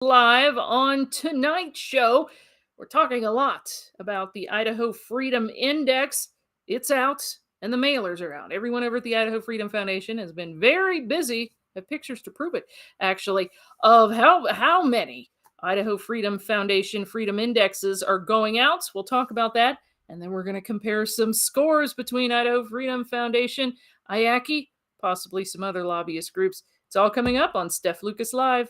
Live on tonight's show. We're talking a lot about the Idaho Freedom Index. It's out and the mailers are out. Everyone over at the Idaho Freedom Foundation has been very busy, have pictures to prove it, actually, of how many Idaho Freedom Foundation Freedom Indexes are going out. We'll talk about that. And then we're going to compare some scores between Idaho Freedom Foundation, IACI, possibly some other lobbyist groups. It's all coming up on Steph Lucas Live.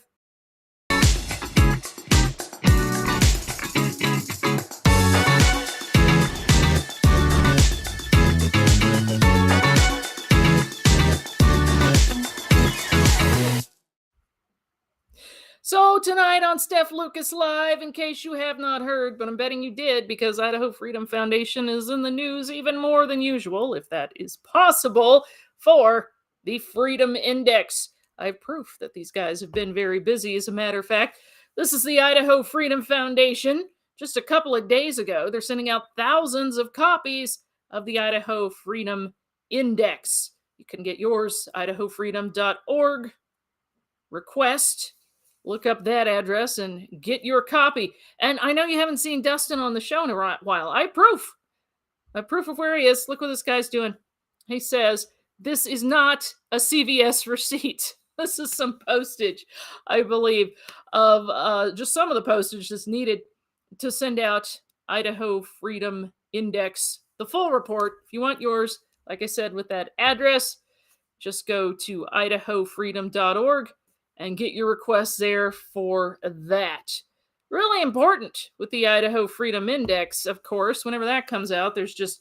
So tonight on Steph Lucas Live, in case you have not heard, but I'm betting you did, because Idaho Freedom Foundation is in the news even more than usual, if that is possible, for the Freedom Index. I have proof that these guys have been very busy, as a matter of fact. This is the Idaho Freedom Foundation. Just a couple of days ago, they're sending out thousands of copies of the Idaho Freedom Index. You can get yours, idahofreedom.org. Request. Look up that address and get your copy. And I know you haven't seen Dustin on the show in a while. I have proof of where he is. Look what this guy's doing. He says, this is not a CVS receipt. This is some postage, I believe, of just some of the postage that's needed to send out Idaho Freedom Index, the full report. If you want yours, like I said, with that address, just go to idahofreedom.org. and get your requests there for that. Really important with the Idaho Freedom Index, of course. Whenever that comes out, there's just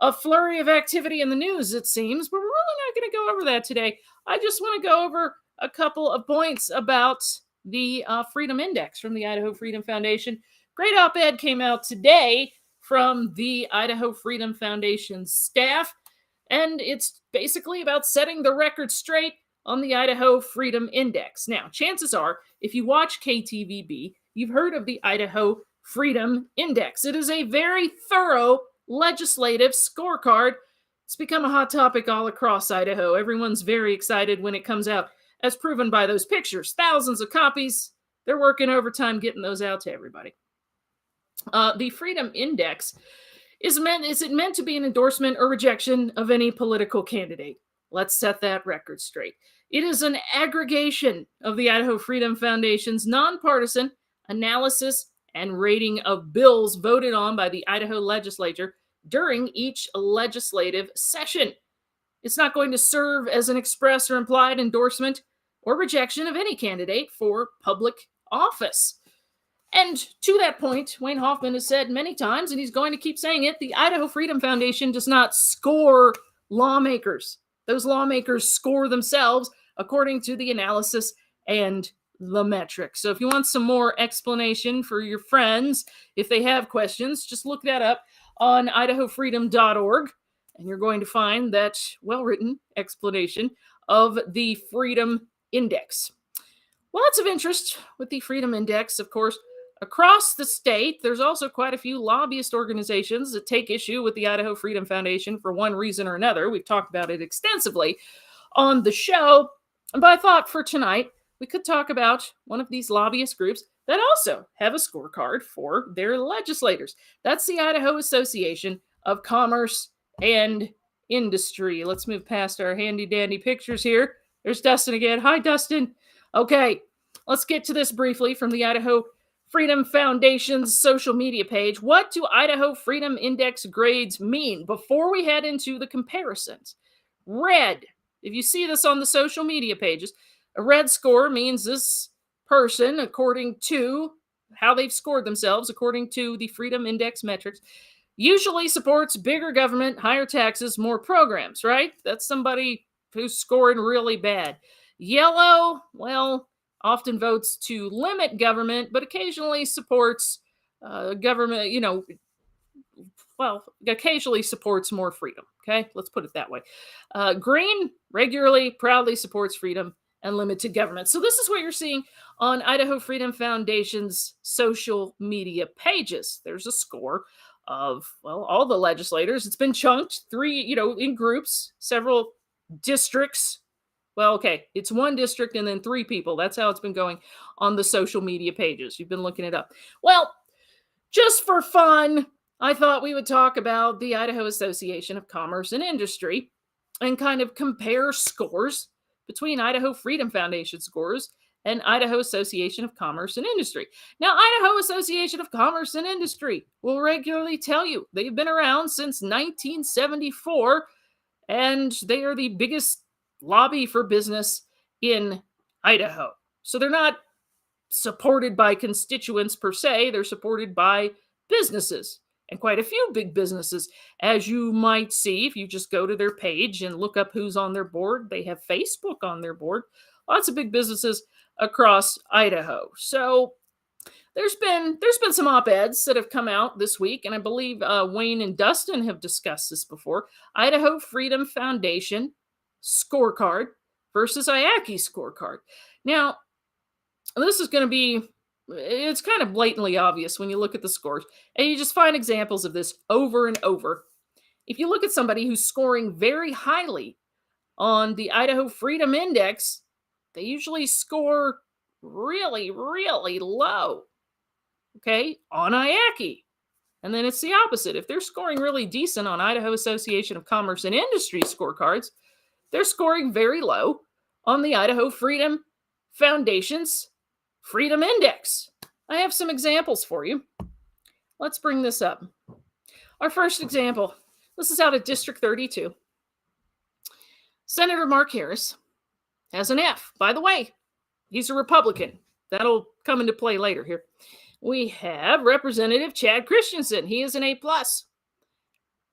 a flurry of activity in the news, it seems, but we're really not going to go over that today. I just want to go over a couple of points about the Freedom Index from the Idaho Freedom Foundation. Great op-ed came out today from the Idaho Freedom Foundation staff, and it's basically about setting the record straight on the Idaho Freedom Index. Now, chances are, if you watch KTVB, you've heard of the Idaho Freedom Index. It is a very thorough legislative scorecard. It's become a hot topic all across Idaho. Everyone's very excited when it comes out, as proven by those pictures. Thousands of copies. They're working overtime getting those out to everybody. The Freedom Index is it meant to be an endorsement or rejection of any political candidate? Let's set that record straight. It is an aggregation of the Idaho Freedom Foundation's nonpartisan analysis and rating of bills voted on by the Idaho legislature during each legislative session. It's not going to serve as an express or implied endorsement or rejection of any candidate for public office. And to that point, Wayne Hoffman has said many times, and he's going to keep saying it, the Idaho Freedom Foundation does not score lawmakers. Those lawmakers score themselves according to the analysis and the metrics. So if you want some more explanation for your friends, if they have questions, just look that up on idahofreedom.org, and you're going to find that well-written explanation of the Freedom Index. Lots of interest with the Freedom Index, of course. Across the state, there's also quite a few lobbyist organizations that take issue with the Idaho Freedom Foundation for one reason or another. We've talked about it extensively on the show, but I thought for tonight we could talk about one of these lobbyist groups that also have a scorecard for their legislators. That's the Idaho Association of Commerce and Industry. Let's move past our handy-dandy pictures here. There's Dustin again. Hi, Dustin. Okay, let's get to this briefly from the Idaho Freedom Foundation's social media page. What do Idaho Freedom Index grades mean? Before we head into the comparisons, red, if you see this on the social media pages, a red score means this person, according to how they've scored themselves, according to the Freedom Index metrics, usually supports bigger government, higher taxes, more programs, right? That's somebody who's scoring really bad. Yellow, well, often votes to limit government, but occasionally supports government, occasionally supports more freedom. Okay, let's put it that way. Green regularly, proudly supports freedom and limited government. So this is what you're seeing on Idaho Freedom Foundation's social media pages. There's a score of, all the legislators. It's been chunked in groups, several districts Well, okay, it's one district and then 3 people. That's how it's been going on the social media pages. You've been looking it up. Well, just for fun, I thought we would talk about the Idaho Association of Commerce and Industry and kind of compare scores between Idaho Freedom Foundation scores and Idaho Association of Commerce and Industry. Now, Idaho Association of Commerce and Industry will regularly tell you they've been around since 1974, and they are the biggest lobby for business in Idaho. So they're not supported by constituents per se, they're supported by businesses, and quite a few big businesses. As you might see, if you just go to their page and look up who's on their board, they have Facebook on their board. Lots of big businesses across Idaho. So there's been some op-eds that have come out this week, and I believe Wayne and Dustin have discussed this before. Idaho Freedom Foundation scorecard versus IACI scorecard. Now, this is going to be, it's kind of blatantly obvious when you look at the scores, and you just find examples of this over and over. If you look at somebody who's scoring very highly on the Idaho Freedom Index, they usually score really, really low, okay, on IACI. And then it's the opposite. If they're scoring really decent on Idaho Association of Commerce and Industry scorecards, they're scoring very low on the Idaho Freedom Foundation's Freedom Index. I have some examples for you. Let's bring this up. Our first example, this is out of District 32. Senator Mark Harris has an F. By the way, he's a Republican. That'll come into play later here. We have Representative Chad Christensen. He is an A+.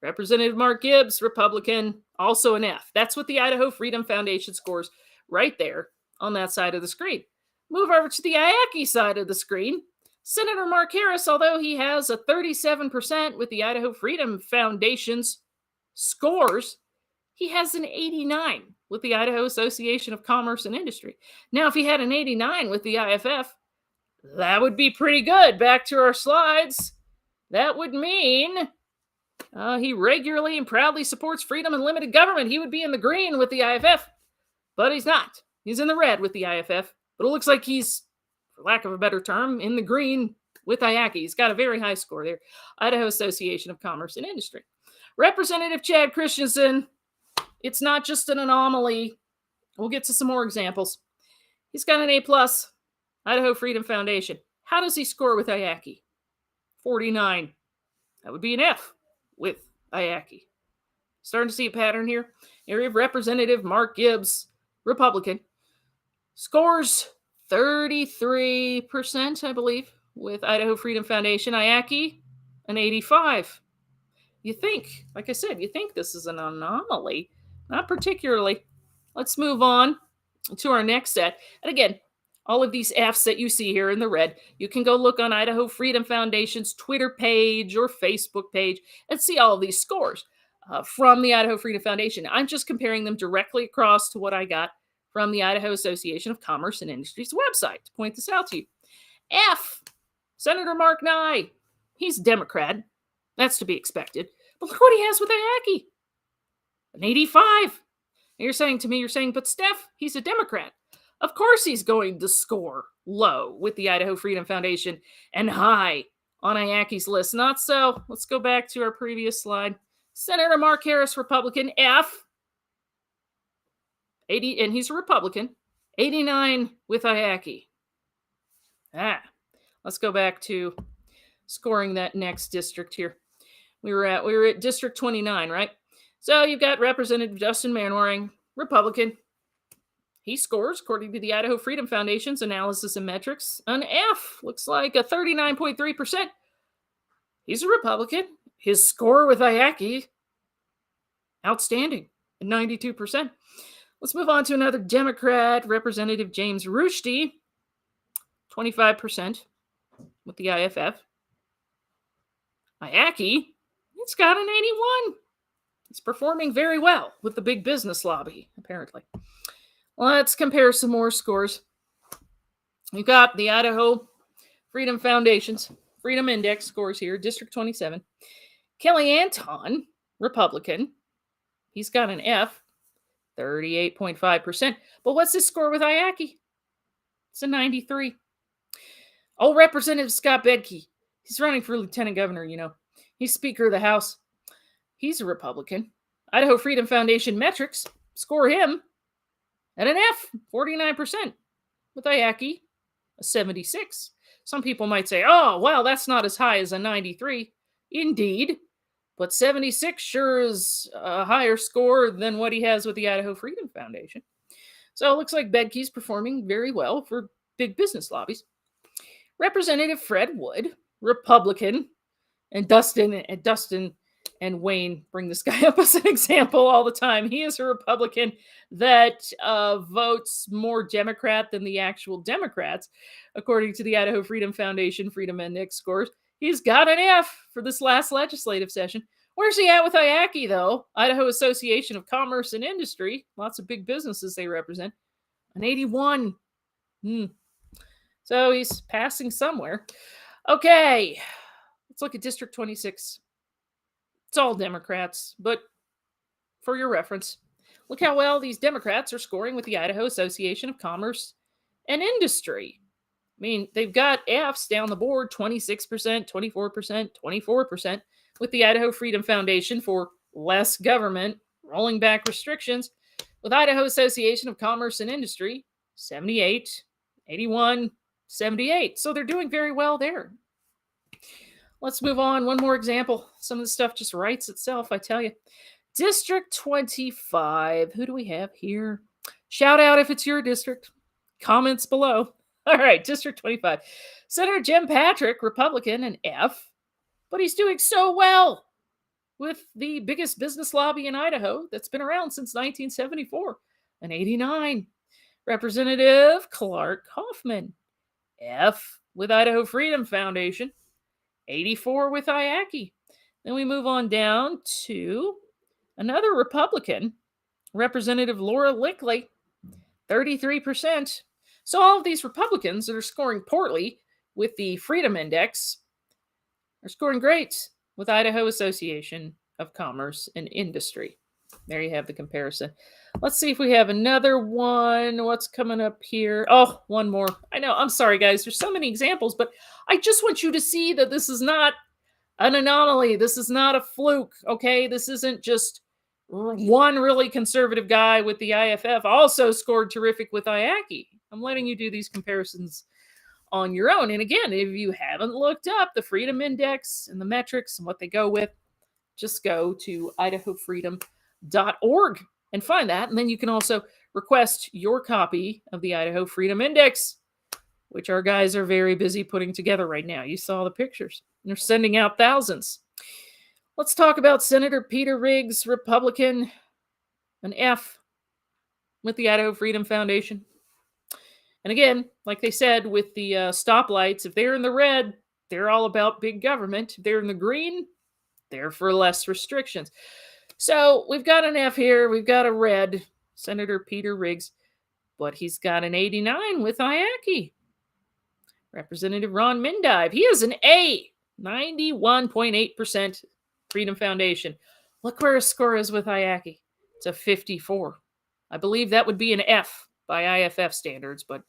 Representative Mark Gibbs, Republican, also an F. That's what the Idaho Freedom Foundation scores right there on that side of the screen. Move over to the IACI side of the screen. Senator Mark Harris, although he has a 37% with the Idaho Freedom Foundation's scores, he has an 89 with the Idaho Association of Commerce and Industry. Now, if he had an 89 with the IFF, that would be pretty good. Back to our slides. That would mean he regularly and proudly supports freedom and limited government. He would be in the green with the IFF, but he's not. He's in the red with the IFF, but it looks like he's, for lack of a better term, in the green with IACI. He's got a very high score there. Idaho Association of Commerce and Industry. Representative Chad Christensen, it's not just an anomaly. We'll get to some more examples. He's got an A+, Idaho Freedom Foundation. How does he score with IACI? 49. That would be an F with IACI. Starting to see a pattern here. Area of Representative Mark Gibbs, Republican, scores 33%, I believe, with Idaho Freedom Foundation. IACI, an 85. You think, like I said, you think this is an anomaly. Not particularly. Let's move on to our next set. And again, all of these Fs that you see here in the red, you can go look on Idaho Freedom Foundation's Twitter page or Facebook page and see all of these scores from the Idaho Freedom Foundation. I'm just comparing them directly across to what I got from the Idaho Association of Commerce and Industry's website to point this out to you. F, Senator Mark Nye. He's a Democrat. That's to be expected. But look what he has with IACI. An 85. You're saying to me, but Steph, he's a Democrat. Of course he's going to score low with the Idaho Freedom Foundation and high on IACI's list. Not so. Let's go back to our previous slide. Senator Mark Harris, Republican, F. 80, and he's a Republican. 89 with IACI. Let's go back to scoring that next district here. We were at District 29, right? So you've got Representative Justin Manwaring, Republican. He scores, according to the Idaho Freedom Foundation's analysis and metrics, an F. Looks like a 39.3%. He's a Republican. His score with IACI, outstanding, at 92%. Let's move on to another Democrat, Representative James Rushdie, 25% with the IFF. IACI, it's got an 81. It's performing very well with the big business lobby, apparently. Let's compare some more scores. We've got the Idaho Freedom Foundation's Freedom Index scores here, District 27. Kelly Anton, Republican. He's got an F. 38.5%. But what's his score with IACI? It's a 93. Oh, Representative Scott Bedke. He's running for lieutenant governor, He's Speaker of the House. He's a Republican. Idaho Freedom Foundation metrics score him at an F, 49%. With IACI, a 76. Some people might say, oh, well, that's not as high as a 93. Indeed. But 76 sure is a higher score than what he has with the Idaho Freedom Foundation. So it looks like Bedke's performing very well for big business lobbies. Representative Fred Wood, Republican, and Dustin and Wayne bring this guy up as an example all the time. He is a Republican that votes more Democrat than the actual Democrats, according to the Idaho Freedom Foundation Freedom Index scores. He's got an F for this last legislative session. Where's he at with IACI, though? Idaho Association of Commerce and Industry. Lots of big businesses they represent. An 81. So he's passing somewhere. Okay, let's look at District 26. It's all Democrats, but for your reference, look how well these Democrats are scoring with the Idaho Association of Commerce and Industry. I mean, they've got Fs down the board, 26%, 24%, 24%, with the Idaho Freedom Foundation for less government, rolling back restrictions, with Idaho Association of Commerce and Industry, 78, 81, 78. So they're doing very well there. Let's move on. One more example. Some of the stuff just writes itself, I tell you. District 25. Who do we have here? Shout out if it's your district. Comments below. All right, District 25. Senator Jim Patrick, Republican, an F. But he's doing so well with the biggest business lobby in Idaho that's been around since 1974, an 89. Representative Clark Hoffman, F with Idaho Freedom Foundation, 84 with IACI. Then we move on down to another Republican, Representative Laura Lickley, 33%. So all of these Republicans that are scoring poorly with the Freedom Index are scoring great with Idaho Association of Commerce and Industry. There you have the comparison. Let's see if we have another one. What's coming up here? Oh, one more. I know. I'm sorry, guys. There's so many examples, but I just want you to see that this is not an anomaly. This is not a fluke, okay? This isn't just one really conservative guy with the IFF also scored terrific with IACI. I'm letting you do these comparisons on your own. And again, if you haven't looked up the Freedom Index and the metrics and what they go with, just go to idahofreedom.org and find that. And then you can also request your copy of the Idaho Freedom Index, which our guys are very busy putting together right now. You saw the pictures. They're sending out thousands. Let's talk about Senator Peter Riggs, Republican, an F with the Idaho Freedom Foundation. And again, like they said with the stoplights, if they're in the red, they're all about big government. If they're in the green, they're for less restrictions. So we've got an F here. We've got a red, Senator Peter Riggs, but he's got an 89 with IACI. Representative Ron Mindive, he has an A, 91.8% Freedom Foundation. Look where his score is with IACI. It's a 54. I believe that would be an F by IFF standards, but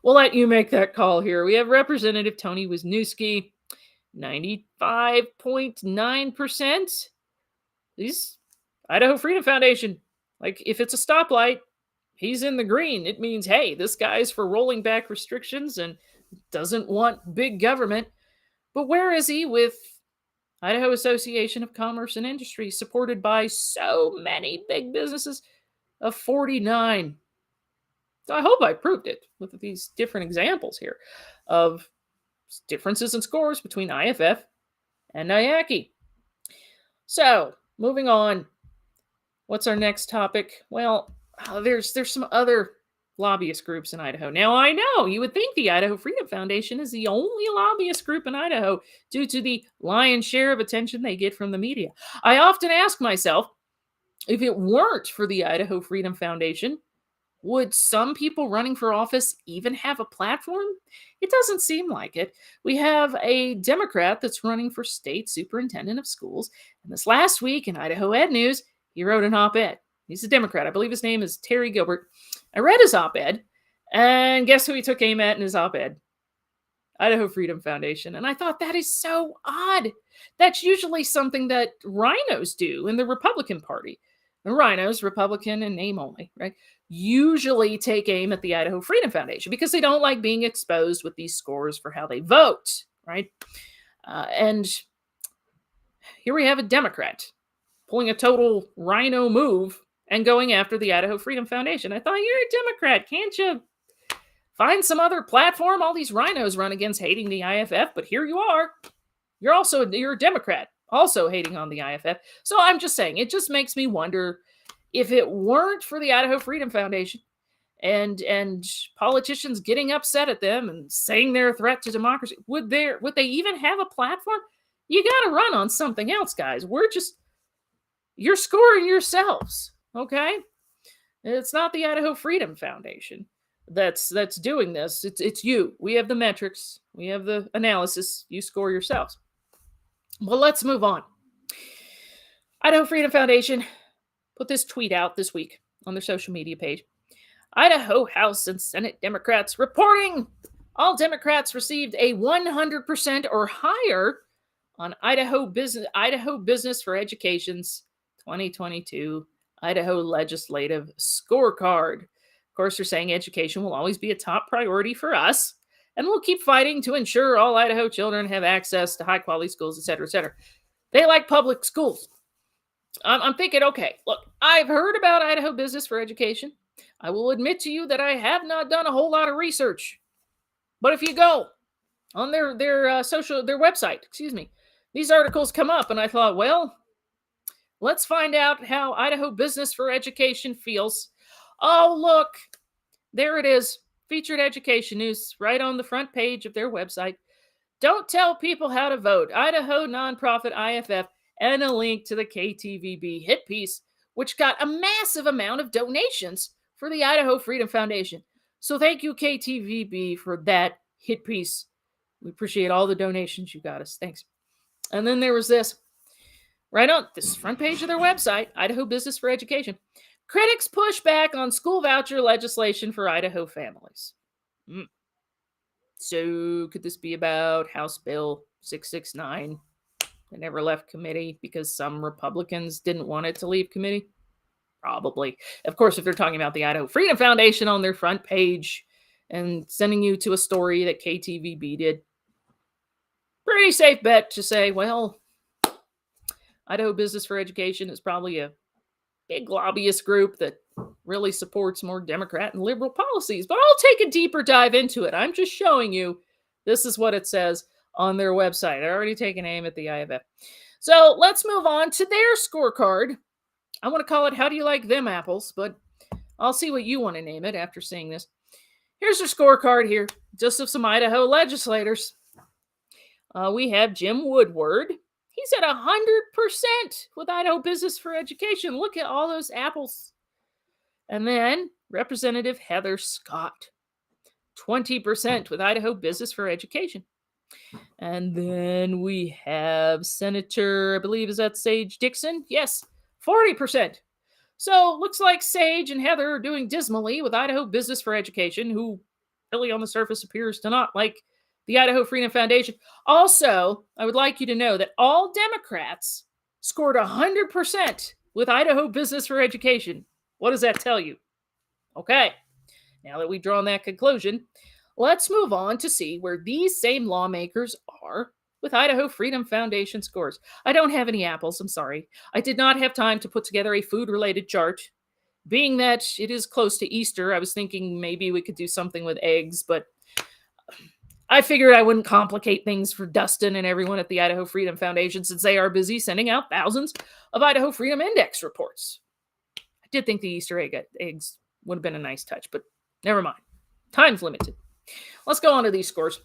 we'll let you make that call here. We have Representative Tony Wisniewski, 95.9%. These Idaho Freedom Foundation, like if it's a stoplight, he's in the green. It means, hey, this guy's for rolling back restrictions and doesn't want big government. But where is he with Idaho Association of Commerce and Industry, supported by so many big businesses, of 49? So I hope I proved it with these different examples here of differences in scores between IFF and IACI. So, moving on. What's our next topic? Well, there's some other lobbyist groups in Idaho. Now, I know you would think the Idaho Freedom Foundation is the only lobbyist group in Idaho due to the lion's share of attention they get from the media. I often ask myself, if it weren't for the Idaho Freedom Foundation, would some people running for office even have a platform? It doesn't seem like it. We have a Democrat that's running for state superintendent of schools. And this last week in Idaho Ed News, he wrote an op-ed. He's a Democrat. I believe his name is Terry Gilbert. I read his op-ed, and guess who he took aim at in his op-ed? Idaho Freedom Foundation. And I thought, that is so odd. That's usually something that rhinos do in the Republican Party. The rhinos, Republican in name only, right, usually take aim at the Idaho Freedom Foundation because they don't like being exposed with these scores for how they vote, right? And here we have a Democrat pulling a total rhino move and going after the Idaho Freedom Foundation. I thought, you're a Democrat. Can't you find some other platform? All these rhinos run against hating the IFF, but here you are. You're a Democrat, also hating on the IFF. So I'm just saying, it just makes me wonder, if it weren't for the Idaho Freedom Foundation and politicians getting upset at them and saying they're a threat to democracy, would they even have a platform? You got to run on something else, guys. You're scoring yourselves, okay? It's not the Idaho Freedom Foundation that's doing this. It's you. We have the metrics. We have the analysis. You score yourselves. Well, let's move on. Idaho Freedom Foundation put this tweet out this week on their social media page. Idaho House and Senate Democrats reporting all Democrats received a 100% or higher on Idaho Business for Education's 2022 Idaho Legislative Scorecard. Of course, they're saying education will always be a top priority for us, and we'll keep fighting to ensure all Idaho children have access to high-quality schools, etc., etc. They like public schools. I'm thinking, okay, look, I've heard about Idaho Business for Education. I will admit to you that I have not done a whole lot of research. But if you go on their website, these articles come up, and I thought, well, let's find out how Idaho Business for Education feels. Oh, look, there it is. Featured education news right on the front page of their website. Don't tell people how to vote. Idaho nonprofit IFF, and a link to the KTVB hit piece, which got a massive amount of donations for the Idaho Freedom Foundation. So thank you, KTVB, for that hit piece. We appreciate all the donations you got us. Thanks. And then there was this. Right on this front page of their website, Idaho Business for Education. Critics push back on school voucher legislation for Idaho families. So could this be about House Bill 669 that never left committee because some Republicans didn't want it to leave committee? Probably. Of course, if they're talking about the Idaho Freedom Foundation on their front page and sending you to a story that KTVB did, pretty safe bet to say, well, Idaho Business for Education is probably a big lobbyist group that really supports more Democrat and liberal policies. But I'll take a deeper dive into it. I'm just showing you this is what it says on their website. I already taken aim at the IFF. So let's move on to their scorecard. I want to call it How Do You Like Them Apples? But I'll see what you want to name it after seeing this. Here's their scorecard here, just of some Idaho legislators. We have Jim Woodward. He's at 100% with Idaho Business for Education. Look at all those apples. And then Representative Heather Scott, 20% with Idaho Business for Education. And then we have Senator, I believe, is that Sage Dixon? Yes, 40%. So looks like Sage and Heather are doing dismally with Idaho Business for Education, who really on the surface appears to not like the Idaho Freedom Foundation. Also, I would like you to know that all Democrats scored 100% with Idaho Business for Education. What does that tell you? Okay, now that we've drawn that conclusion, let's move on to see where these same lawmakers are with Idaho Freedom Foundation scores. I don't have any apples, I'm sorry. I did not have time to put together a food-related chart. Being that it is close to Easter, I was thinking maybe we could do something with eggs, but I figured I wouldn't complicate things for Dustin and everyone at the Idaho Freedom Foundation since they are busy sending out thousands of Idaho Freedom Index reports. I did think the Easter eggs would have been a nice touch, but never mind. Time's limited. Let's go on to these scores.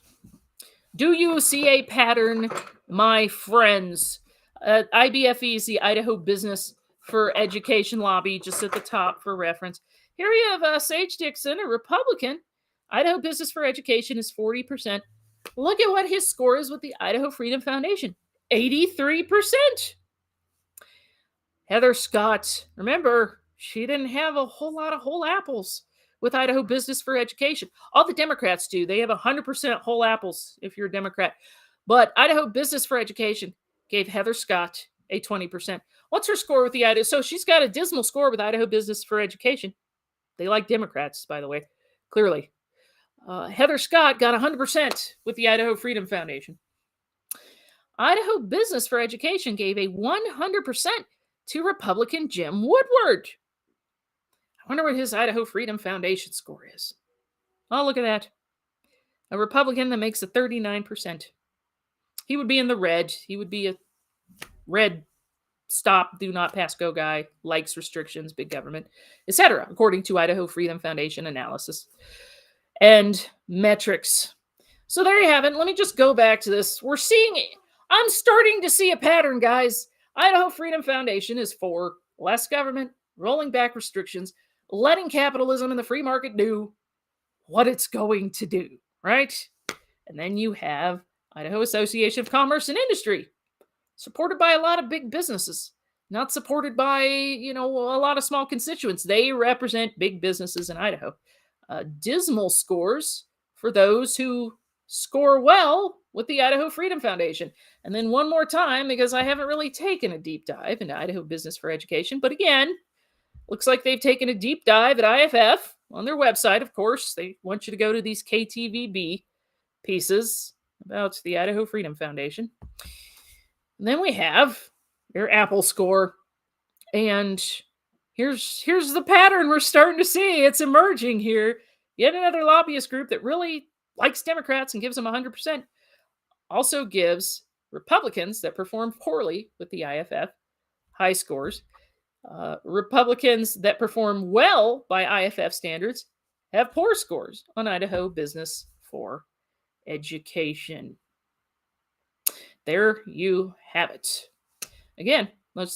Do you see a pattern, my friends? IBFE is the Idaho Business for Education lobby, just at the top for reference. Here you have Sage Dixon, a Republican. Idaho Business for Education is 40%. Look at what his score is with the Idaho Freedom Foundation. 83%. Heather Scott, remember, she didn't have a whole lot of whole apples with Idaho Business for Education. All the Democrats do. They have 100% whole apples if you're a Democrat. But Idaho Business for Education gave Heather Scott a 20%. What's her score with the Idaho? So she's got a dismal score with Idaho Business for Education. They like Democrats, by the way, clearly. Heather Scott got 100% with the Idaho Freedom Foundation. Idaho Business for Education gave a 100% to Republican Jim Woodward. I wonder what his Idaho Freedom Foundation score is. Oh, look at that. A Republican that makes a 39%. He would be in the red. He would be a red stop, do not pass go guy, likes restrictions, big government, etc., according to Idaho Freedom Foundation analysis and metrics. So there you have it. Let me just go back to this. I'm starting to see a pattern, guys. Idaho Freedom Foundation is for less government, rolling back restrictions, letting capitalism and the free market do what it's going to do, right? And then you have Idaho Association of Commerce and Industry, supported by a lot of big businesses, not supported by, a lot of small constituents. They represent big businesses in Idaho. Dismal scores for those who score well with the Idaho Freedom Foundation. And then one more time, because I haven't really taken a deep dive into Idaho Business for Education, but again, looks like they've taken a deep dive at IFF on their website. Of course, they want you to go to these KTVB pieces about the Idaho Freedom Foundation. And then we have their Apple score. And here's the pattern we're starting to see. It's emerging here. Yet another lobbyist group that really likes Democrats and gives them 100%. Also gives Republicans that perform poorly with the IFF high scores. Republicans that perform well by IFF standards have poor scores on Idaho Business for Education. There you have it. Again,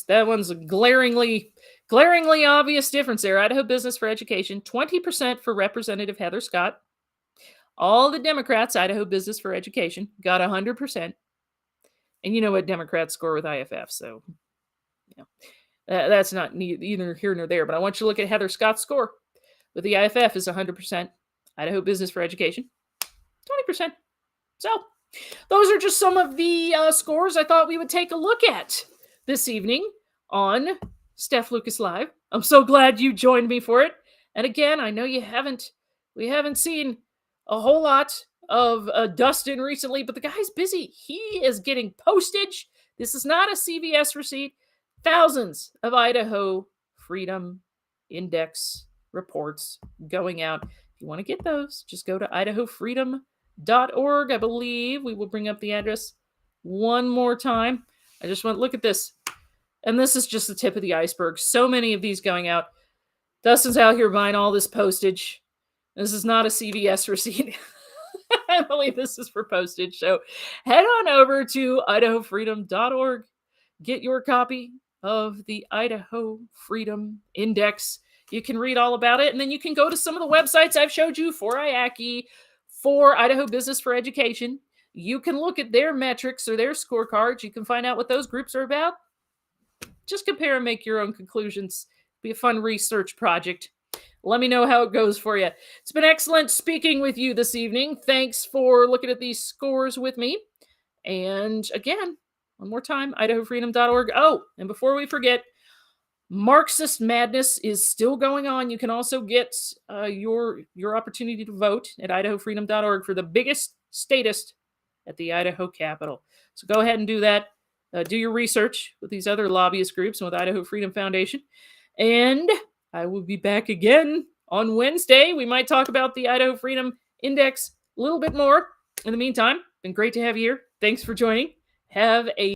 that one's a glaringly obvious difference there. Idaho Business for Education, 20% for Representative Heather Scott. All the Democrats, Idaho Business for Education, got 100%. And you know what Democrats score with IFF, so that's not either here nor there. But I want you to look at Heather Scott's score. With the IFF is 100%. Idaho Business for Education, 20%. So those are just some of the scores I thought we would take a look at this evening on Steph Lucas Live. I'm so glad you joined me for it. And again, I know we haven't seen a whole lot of Dustin recently, but the guy's busy. He is getting postage. This is not a CVS receipt. Thousands of Idaho Freedom Index reports going out. If you want to get those, just go to idahofreedom.org. I believe we will bring up the address one more time. I just want to look at this. And this is just the tip of the iceberg. So many of these going out. Dustin's out here buying all this postage. This is not a CVS receipt. I believe this is for postage. So head on over to idahofreedom.org. Get your copy of the Idaho Freedom Index. You can read all about it. And then you can go to some of the websites I've showed you for IACI, for Idaho Business for Education. You can look at their metrics or their scorecards. You can find out what those groups are about. Just compare and make your own conclusions. Be a fun research project. Let me know how it goes for you. It's been excellent speaking with you this evening. Thanks for looking at these scores with me. And again, one more time, idahofreedom.org. Oh, and before we forget, Marxist Madness is still going on. You can also get your opportunity to vote at idahofreedom.org for the biggest statist at the Idaho Capitol. So go ahead and do that. Do your research with these other lobbyist groups and with Idaho Freedom Foundation. And I will be back again on Wednesday. We might talk about the Idaho Freedom Index a little bit more. In the meantime, been great to have you here. Thanks for joining. Have a